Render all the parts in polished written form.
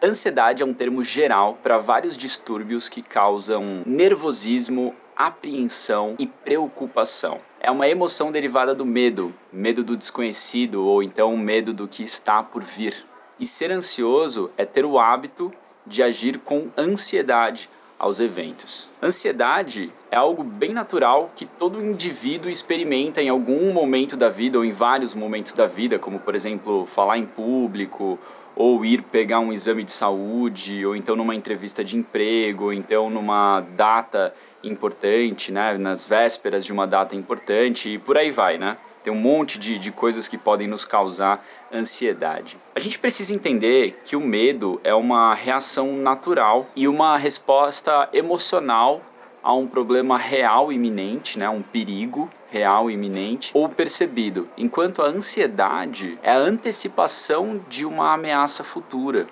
Ansiedade é um termo geral para vários distúrbios que causam nervosismo, apreensão e preocupação. É uma emoção derivada do medo, medo do desconhecido ou então medo do que está por vir. E ser ansioso é ter o hábito de agir com ansiedade aos eventos. Ansiedade é algo bem natural que todo indivíduo experimenta em algum momento da vida ou em vários momentos da vida, como por exemplo falar em público, ou ir pegar um exame de saúde, ou então numa entrevista de emprego, ou então numa data importante, né, nas vésperas de uma data importante e por aí vai, né? Tem um monte de coisas que podem nos causar ansiedade. A gente precisa entender que o medo é uma reação natural e uma resposta emocional a um problema real iminente, né, um perigo real iminente ou percebido, enquanto a ansiedade é a antecipação de uma ameaça futura.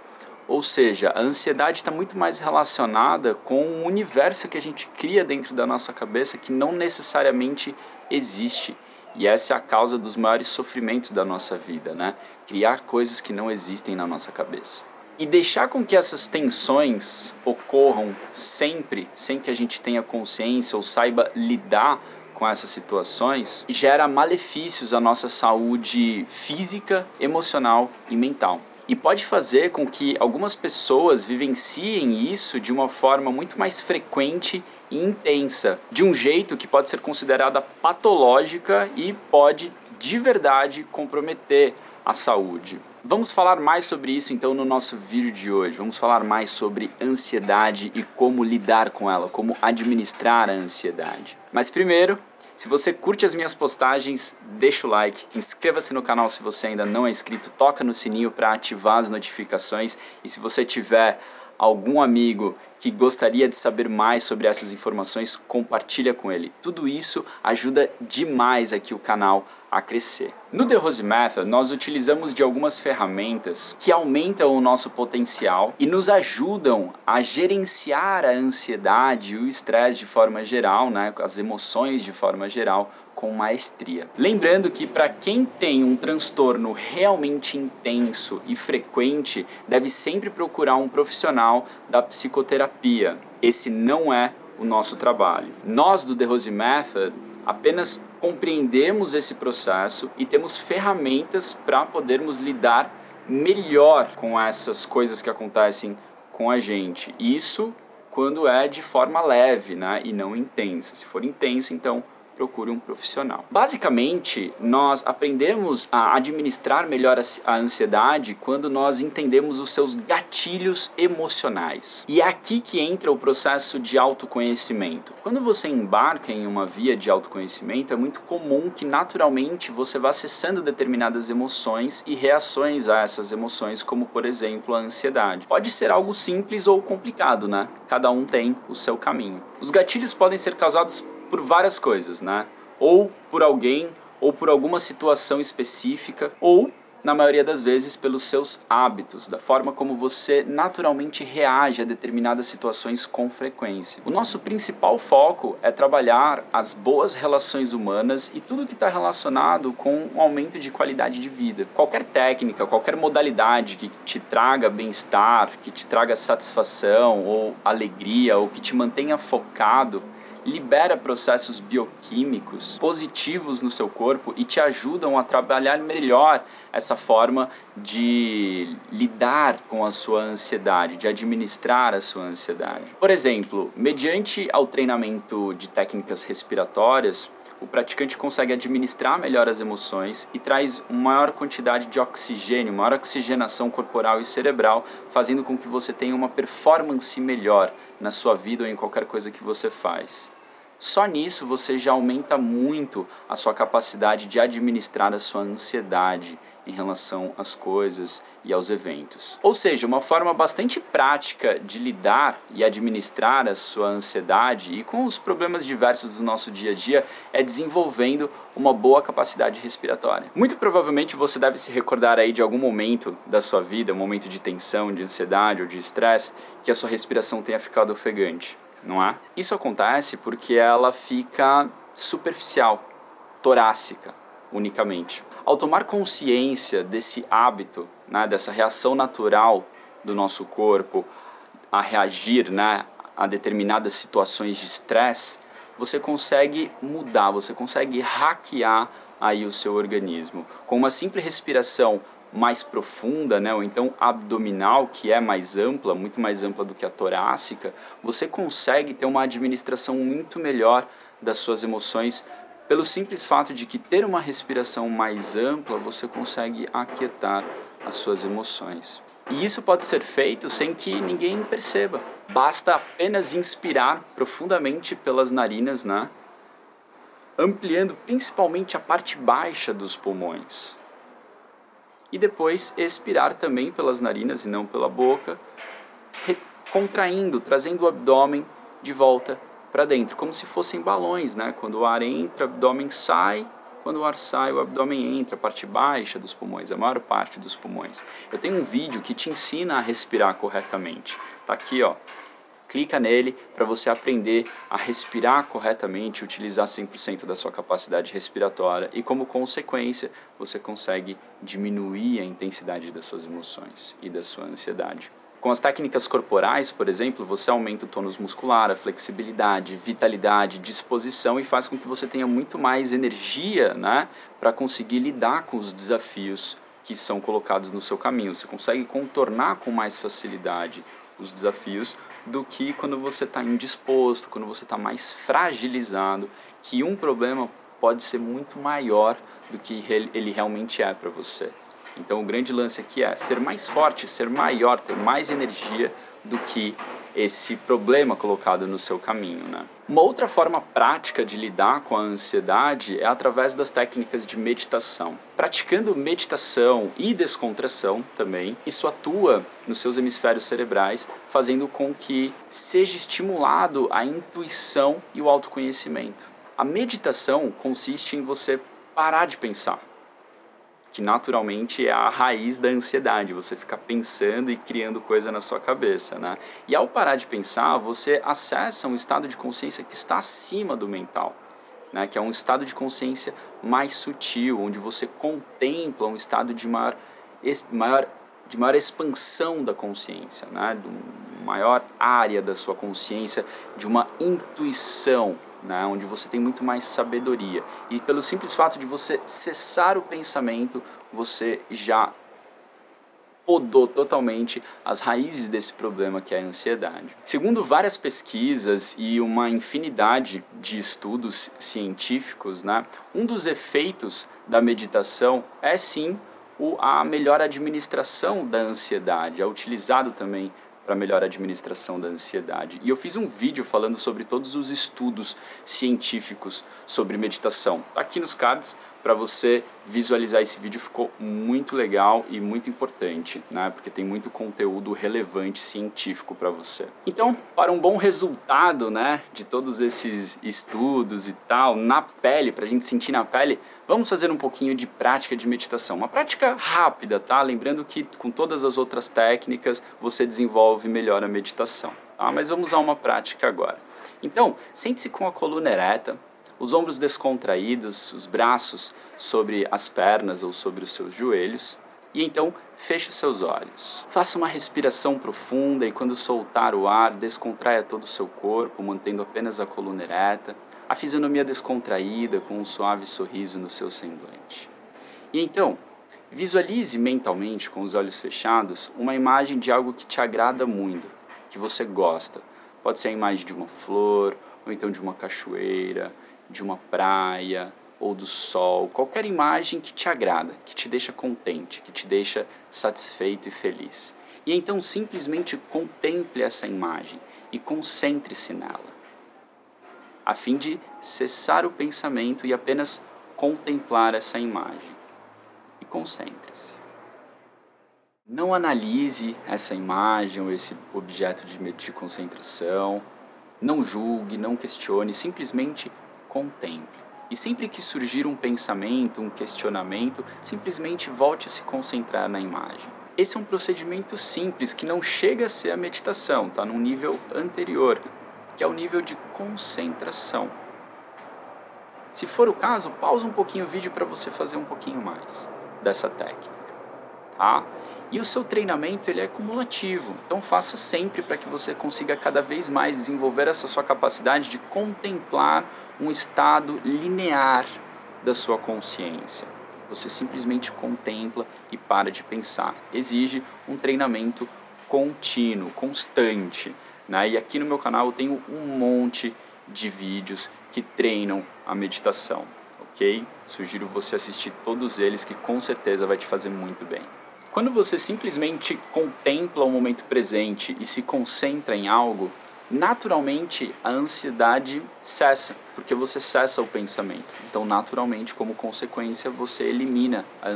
Ou seja, a ansiedade está muito mais relacionada com um universo que a gente cria dentro da nossa cabeça que não necessariamente existe. E essa é a causa dos maiores sofrimentos da nossa vida, né? Criar coisas que não existem na nossa cabeça. E deixar com que essas tensões ocorram sempre, sem que a gente tenha consciência ou saiba lidar com essas situações, gera malefícios à nossa saúde física, emocional e mental. E pode fazer com que algumas pessoas vivenciem isso de uma forma muito mais frequente e intensa, de um jeito que pode ser considerada patológica e pode de verdade comprometer a saúde. Vamos falar mais sobre isso então no nosso vídeo de hoje. Vamos falar mais sobre ansiedade e como lidar com ela, como administrar a ansiedade. Mas primeiro, se você curte as minhas postagens, deixa o like, inscreva-se no canal se você ainda não é inscrito, toca no sininho para ativar as notificações e se você tiver algum amigo que gostaria de saber mais sobre essas informações, compartilha com ele. Tudo isso ajuda demais aqui o canal a crescer. No The Rose Method, nós utilizamos de algumas ferramentas que aumentam o nosso potencial e nos ajudam a gerenciar a ansiedade e o estresse de forma geral, né, as emoções de forma geral, com maestria. Lembrando que para quem tem um transtorno realmente intenso e frequente, deve sempre procurar um profissional da psicoterapia. Esse não é o nosso trabalho. Nós do The Rose Method apenas compreendemos esse processo e temos ferramentas para podermos lidar melhor com essas coisas que acontecem com a gente. Isso quando é de forma leve, né, e não intensa. Se for intenso, então procure um profissional. Basicamente, nós aprendemos a administrar melhor a ansiedade quando nós entendemos os seus gatilhos emocionais. E é aqui que entra o processo de autoconhecimento. Quando você embarca em uma via de autoconhecimento, é muito comum que naturalmente você vá acessando determinadas emoções e reações a essas emoções, como por exemplo a ansiedade. Pode ser algo simples ou complicado, né? Cada um tem o seu caminho. Os gatilhos podem ser causados por várias coisas, né? Ou por alguém, ou por alguma situação específica, ou, na maioria das vezes, pelos seus hábitos, da forma como você naturalmente reage a determinadas situações com frequência. O nosso principal foco é trabalhar as boas relações humanas e tudo que está relacionado com um aumento de qualidade de vida. Qualquer técnica, qualquer modalidade que te traga bem-estar, que te traga satisfação ou alegria, ou que te mantenha focado, libera processos bioquímicos positivos no seu corpo e te ajudam a trabalhar melhor essa forma de lidar com a sua ansiedade, de administrar a sua ansiedade. Por exemplo, mediante ao treinamento de técnicas respiratórias, o praticante consegue administrar melhor as emoções e traz uma maior quantidade de oxigênio, maior oxigenação corporal e cerebral, fazendo com que você tenha uma performance melhor na sua vida ou em qualquer coisa que você faz. Só nisso você já aumenta muito a sua capacidade de administrar a sua ansiedade em relação às coisas e aos eventos. Ou seja, uma forma bastante prática de lidar e administrar a sua ansiedade e com os problemas diversos do nosso dia a dia é desenvolvendo uma boa capacidade respiratória. Muito provavelmente você deve se recordar aí de algum momento da sua vida, um momento de tensão, de ansiedade ou de estresse, que a sua respiração tenha ficado ofegante. Não é? Isso acontece porque ela fica superficial, torácica, unicamente. Ao tomar consciência desse hábito, né, dessa reação natural do nosso corpo a reagir, né, a determinadas situações de estresse, você consegue mudar, você consegue hackear aí o seu organismo. Com uma simples respiração mais profunda, né, ou então abdominal, que é mais ampla, muito mais ampla do que a torácica, você consegue ter uma administração muito melhor das suas emoções, pelo simples fato de que ter uma respiração mais ampla, você consegue aquietar as suas emoções. E isso pode ser feito sem que ninguém perceba. Basta apenas inspirar profundamente pelas narinas, né? Ampliando principalmente a parte baixa dos pulmões. E depois expirar também pelas narinas e não pela boca, contraindo, trazendo o abdômen de volta para dentro, como se fossem balões, né? Quando o ar entra, o abdômen sai. Quando o ar sai, o abdômen entra, a parte baixa dos pulmões, a maior parte dos pulmões. Eu tenho um vídeo que te ensina a respirar corretamente. Tá aqui, ó. Clica nele para você aprender a respirar corretamente, utilizar 100% da sua capacidade respiratória e, como consequência, você consegue diminuir a intensidade das suas emoções e da sua ansiedade. Com as técnicas corporais, por exemplo, você aumenta o tônus muscular, a flexibilidade, vitalidade, disposição e faz com que você tenha muito mais energia, né, para conseguir lidar com os desafios que são colocados no seu caminho. Você consegue contornar com mais facilidade os desafios do que quando você está indisposto, quando você está mais fragilizado, que um problema pode ser muito maior do que ele realmente é para você. Então o grande lance aqui é ser mais forte, ser maior, ter mais energia do que esse problema colocado no seu caminho, né? Uma outra forma prática de lidar com a ansiedade é através das técnicas de meditação. Praticando meditação e descontração também, isso atua nos seus hemisférios cerebrais, fazendo com que seja estimulado a intuição e o autoconhecimento. A meditação consiste em você parar de pensar, que naturalmente é a raiz da ansiedade, você fica pensando e criando coisa na sua cabeça, né? E ao parar de pensar, você acessa um estado de consciência que está acima do mental, né? Que é um estado de consciência mais sutil, onde você contempla um estado de maior expansão da consciência, né? De uma maior área da sua consciência, de uma intuição, né, onde você tem muito mais sabedoria. E pelo simples fato de você cessar o pensamento, você já podou totalmente as raízes desse problema que é a ansiedade. Segundo várias pesquisas e uma infinidade de estudos científicos, né, um dos efeitos da meditação é sim a melhor administração da ansiedade, é utilizado também para melhor administração da ansiedade. E eu fiz um vídeo falando sobre todos os estudos científicos sobre meditação. Tá aqui nos cards para você visualizar esse vídeo, ficou muito legal e muito importante, né? Porque tem muito conteúdo relevante científico para você. Então, para um bom resultado, né, de todos esses estudos e tal, na pele, para a gente sentir na pele, vamos fazer um pouquinho de prática de meditação. Uma prática rápida, tá? Lembrando que com todas as outras técnicas você desenvolve melhor a meditação, tá? Mas vamos a uma prática agora. Então, sente-se com a coluna ereta, os ombros descontraídos, os braços sobre as pernas ou sobre os seus joelhos, e então feche os seus olhos. Faça uma respiração profunda e quando soltar o ar, descontraia todo o seu corpo, mantendo apenas a coluna ereta, a fisionomia descontraída com um suave sorriso no seu semblante. E então, visualize mentalmente, com os olhos fechados, uma imagem de algo que te agrada muito, que você gosta. Pode ser a imagem de uma flor, ou então de uma cachoeira, de uma praia ou do sol, qualquer imagem que te agrada, que te deixa contente, que te deixa satisfeito e feliz. E então simplesmente contemple essa imagem e concentre-se nela, a fim de cessar o pensamento e apenas contemplar essa imagem. E concentre-se. Não analise essa imagem ou esse objeto de concentração, não julgue, não questione, simplesmente contemple. E sempre que surgir um pensamento, um questionamento, simplesmente volte a se concentrar na imagem. Esse é um procedimento simples que não chega a ser a meditação, está num nível anterior, que é o nível de concentração. Se for o caso, pausa um pouquinho o vídeo para você fazer um pouquinho mais dessa técnica. tá? E o seu treinamento ele é cumulativo, então faça sempre para que você consiga cada vez mais desenvolver essa sua capacidade de contemplar um estado linear da sua consciência. Você simplesmente contempla e para de pensar. Exige um treinamento contínuo, constante, né? E aqui no meu canal eu tenho um monte de vídeos que treinam a meditação, ok? Sugiro você assistir todos eles que com certeza vai te fazer muito bem. Quando você simplesmente contempla o momento presente e se concentra em algo, naturalmente a ansiedade cessa, porque você cessa o pensamento. Então, naturalmente, como consequência, você elimina a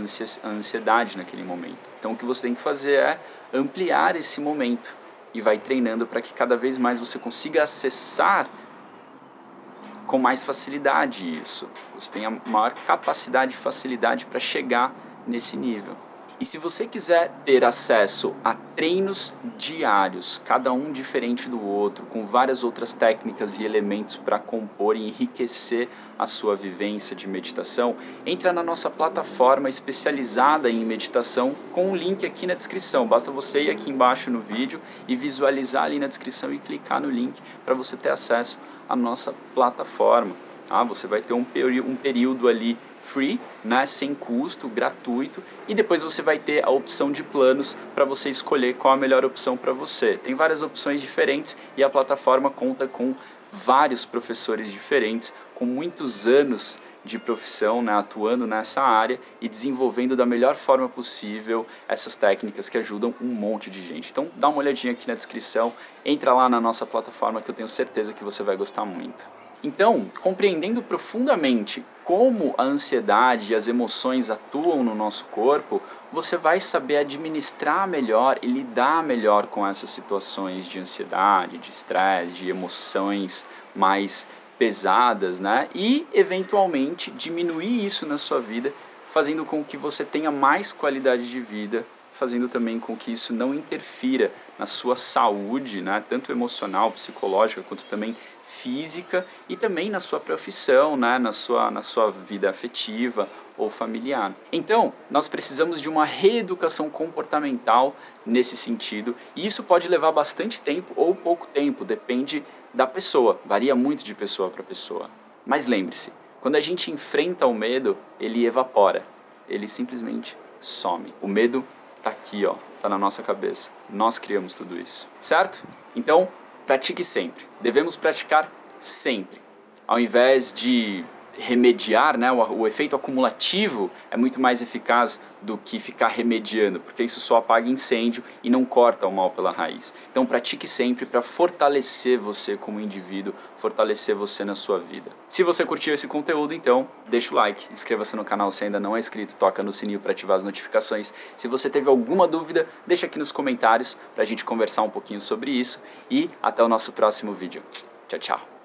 ansiedade naquele momento. Então, o que você tem que fazer é ampliar esse momento e vai treinando para que cada vez mais você consiga acessar com mais facilidade isso. Você tem a maior capacidade e facilidade para chegar nesse nível. E se você quiser ter acesso a treinos diários, cada um diferente do outro, com várias outras técnicas e elementos para compor e enriquecer a sua vivência de meditação, entra na nossa plataforma especializada em meditação com o link aqui na descrição. Basta você ir aqui embaixo no vídeo e visualizar ali na descrição e clicar no link para você ter acesso à nossa plataforma. Ah, você vai ter um período ali free, né, sem custo, gratuito, e depois você vai ter a opção de planos para você escolher qual a melhor opção para você. Tem várias opções diferentes e a plataforma conta com vários professores diferentes, com muitos anos de profissão, né, atuando nessa área e desenvolvendo da melhor forma possível essas técnicas que ajudam um monte de gente. Então dá uma olhadinha aqui na descrição, entra lá na nossa plataforma que eu tenho certeza que você vai gostar muito. Então, compreendendo profundamente como a ansiedade e as emoções atuam no nosso corpo, você vai saber administrar melhor e lidar melhor com essas situações de ansiedade, de estresse, de emoções mais pesadas, né? E, eventualmente, diminuir isso na sua vida, fazendo com que você tenha mais qualidade de vida, fazendo também com que isso não interfira na sua saúde, né? Tanto emocional, psicológica, quanto também física e também na sua profissão, né, na sua vida afetiva ou familiar. Então, nós precisamos de uma reeducação comportamental nesse sentido, e isso pode levar bastante tempo ou pouco tempo, depende da pessoa, varia muito de pessoa para pessoa. Mas lembre-se, quando a gente enfrenta o medo, ele evapora, ele simplesmente some. O medo tá aqui, ó, tá na nossa cabeça. Nós criamos tudo isso, certo? Então, pratique sempre. Devemos praticar sempre. Ao invés de remediar, né, o efeito acumulativo é muito mais eficaz do que ficar remediando, porque isso só apaga incêndio e não corta o mal pela raiz. Então pratique sempre para fortalecer você como indivíduo, fortalecer você na sua vida. Se você curtiu esse conteúdo, então deixa o like, inscreva-se no canal se ainda não é inscrito, toca no sininho para ativar as notificações. Se você teve alguma dúvida, deixa aqui nos comentários para a gente conversar um pouquinho sobre isso e até o nosso próximo vídeo. Tchau, tchau.